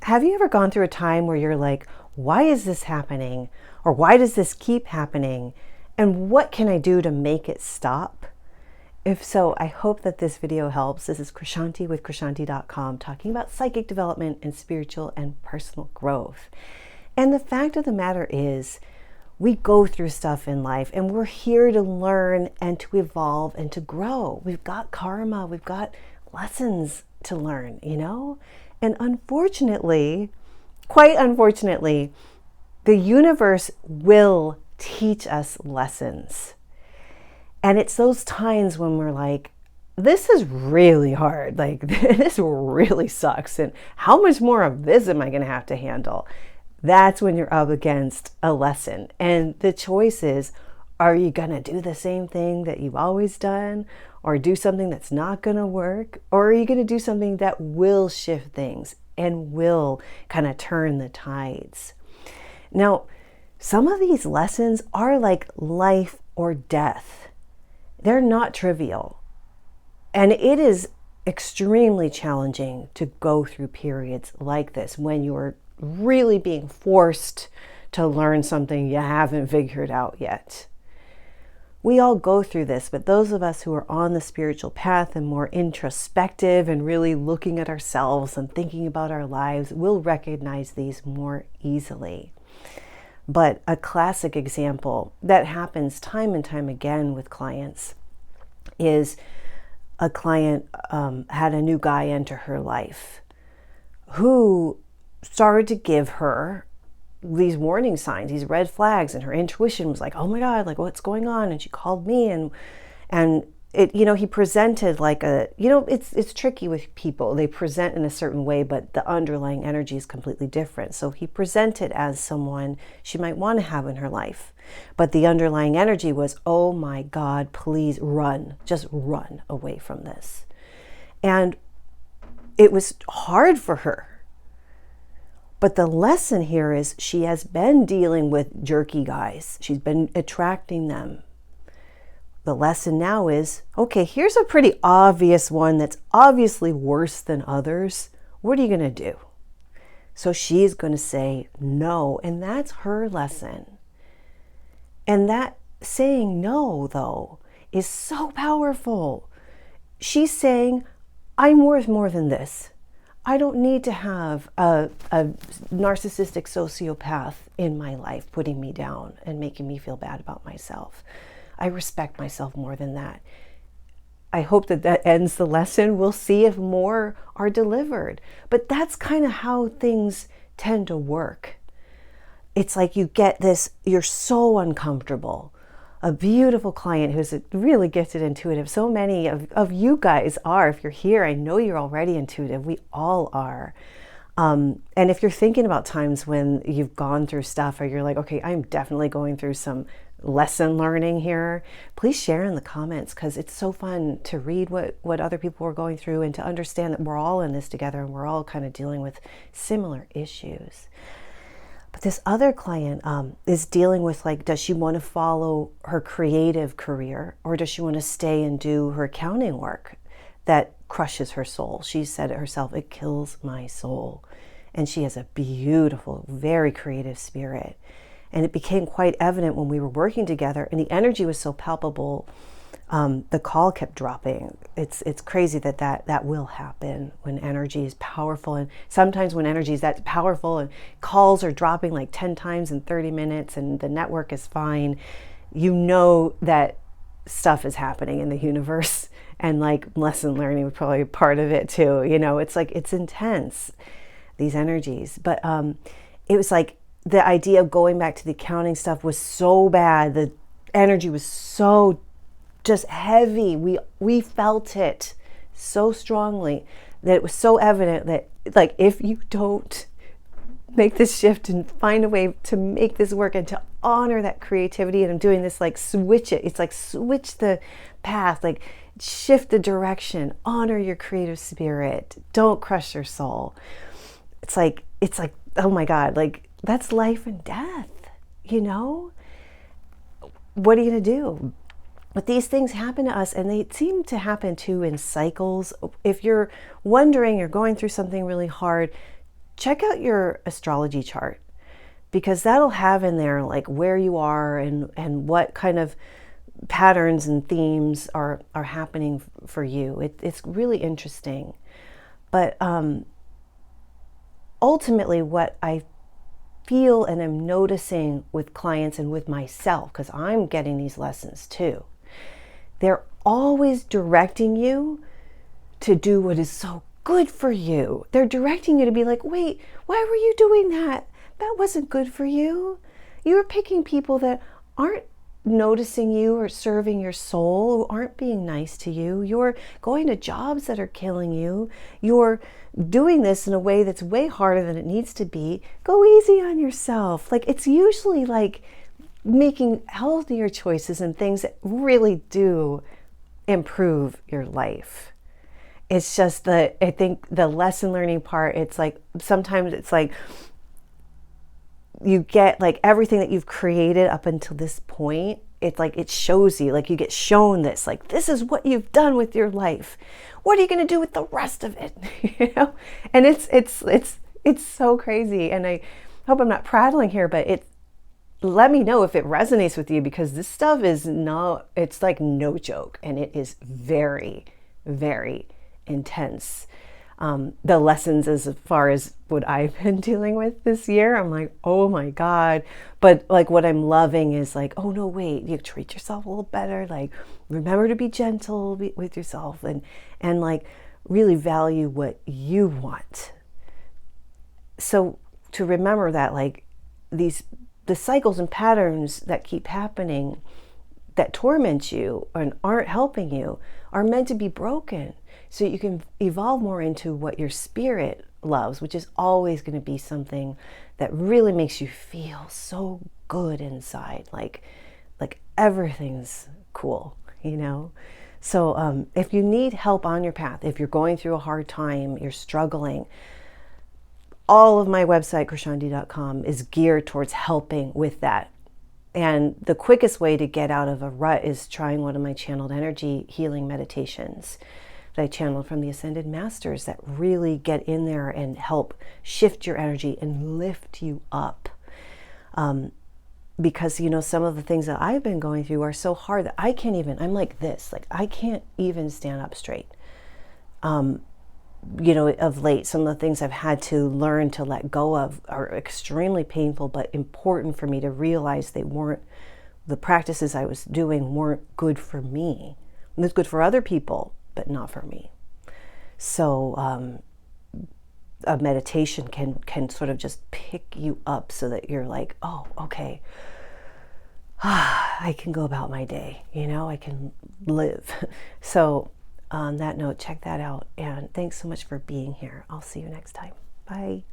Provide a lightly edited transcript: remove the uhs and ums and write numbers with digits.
Have you ever gone through a time where you're like, why is this happening? Or why does this keep happening? And what can I do to make it stop? If so, I hope that this video helps. This is Krishanti with Krishanti.com, talking about psychic development and spiritual and personal growth. And the fact of the matter is, we go through stuff in life and we're here to learn and to evolve and to grow. We've got karma, we've got lessons to learn, you know? And unfortunately, quite unfortunately, the universe will teach us lessons. And it's those times when we're like, this is really hard. Like, this really sucks. And how much more of this am I going to have to handle? That's when you're up against a lesson. And the choice is, are you going to do the same thing that you've always done? Or do something that's not going to work? Or are you going to do something that will shift things and will kind of turn the tides? Now, some of these lessons are like life or death. They're not trivial. And it is extremely challenging to go through periods like this when you're really being forced to learn something you haven't figured out yet. We all go through this, but those of us who are on the spiritual path and more introspective and really looking at ourselves and thinking about our lives will recognize these more easily. But a classic example that happens time and time again with clients is a client had a new guy enter her life who started to give her these warning signs, these red flags, and her intuition was like, oh my God, like what's going on? And she called me and it, you know, he presented like a, you know, it's tricky with people. They present in a certain way, but the underlying energy is completely different. So he presented as someone she might want to have in her life. But the underlying energy was, oh my God, please run, just run away from this. And it was hard for her. But the lesson here is she has been dealing with jerky guys. She's been attracting them. The lesson now is, okay, here's a pretty obvious one that's obviously worse than others. What are you going to do? So she's going to say no, and that's her lesson. And that saying no, though, is so powerful. She's saying, I'm worth more than this. I don't need to have a narcissistic sociopath in my life putting me down and making me feel bad about myself. I respect myself more than that. I hope that that ends the lesson. We'll see if more are delivered. But that's kind of how things tend to work. It's like you get this, you're so uncomfortable. A beautiful client who's a really gifted intuitive. So many of you guys are. If you're here, I know you're already intuitive. We all are. And if you're thinking about times when you've gone through stuff or you're like, okay, I'm definitely going through some lesson learning here, please share in the comments, because it's so fun to read what other people are going through and to understand that we're all in this together and we're all kind of dealing with similar issues. But this other client is dealing with, like, does she want to follow her creative career or does she want to stay and do her accounting work that crushes her soul? She said it herself, it kills my soul. And she has a beautiful, very creative spirit. And it became quite evident when we were working together and the energy was so palpable. The call kept dropping. It's crazy that will happen when energy is powerful. And sometimes when energy is that powerful and calls are dropping like 10 times in 30 minutes and the network is fine, you know that stuff is happening in the universe. And like lesson learning was probably a part of it too. You know, it's like, it's intense, these energies. But it was like the idea of going back to the accounting stuff was so bad. The energy was so just heavy. We felt it so strongly that it was so evident that, like, if you don't make this shift and find a way to make this work and to honor that creativity, and I'm doing this, like, switch it. It's like switch the path, like shift the direction, honor your creative spirit, don't crush your soul. It's like, oh my God, like that's life and death, you know? What are you gonna do? But these things happen to us, and they seem to happen too in cycles. If you're wondering, you're going through something really hard, check out your astrology chart, because that'll have in there like where you are and what kind of patterns and themes are happening for you. It's really interesting. But ultimately, what I feel and am noticing with clients and with myself, because I'm getting these lessons too, they're always directing you to do what is so good for you. They're directing you to be like, wait, why were you doing that? That wasn't good for you. You were picking people that aren't noticing you or serving your soul, who aren't being nice to you. You're going to jobs that are killing you. You're doing this in a way that's way harder than it needs to be. Go easy on yourself. Like, it's usually like making healthier choices and things that really do improve your life. It's just I think the lesson learning part, it's like, sometimes it's like, you get like everything that you've created up until this point, it's like it shows you, like you get shown this, like this is what you've done with your life. What are you going to do with the rest of it? You know, and it's so crazy. And I hope I'm not prattling here, but let me know if it resonates with you, because this stuff is it's like no joke, and it is very, very intense. The lessons as far as what I've been dealing with this year, I'm like, oh my God. But like what I'm loving is like, oh no, wait, you treat yourself a little better. Like, remember to be gentle with yourself, and like really value what you want. So to remember that, like, the cycles and patterns that keep happening that torment you and aren't helping you are meant to be broken, so you can evolve more into what your spirit loves, which is always going to be something that really makes you feel so good inside, like everything's cool, you know? So if you need help on your path, if you're going through a hard time, you're struggling, all of my website, krishandi.com, is geared towards helping with that. And the quickest way to get out of a rut is trying one of my channeled energy healing meditations that I channeled from the Ascended Masters, that really get in there and help shift your energy and lift you up. Because, you know, some of the things that I've been going through are so hard that I'm like this, like I can't even stand up straight. You know, of late, some of the things I've had to learn to let go of are extremely painful, but important for me to realize the practices I was doing weren't good for me. It was good for other people, but not for me. So a meditation can sort of just pick you up so that you're like, oh, okay, I can go about my day, you know, I can live. So on that note, check that out. And thanks so much for being here. I'll see you next time. Bye.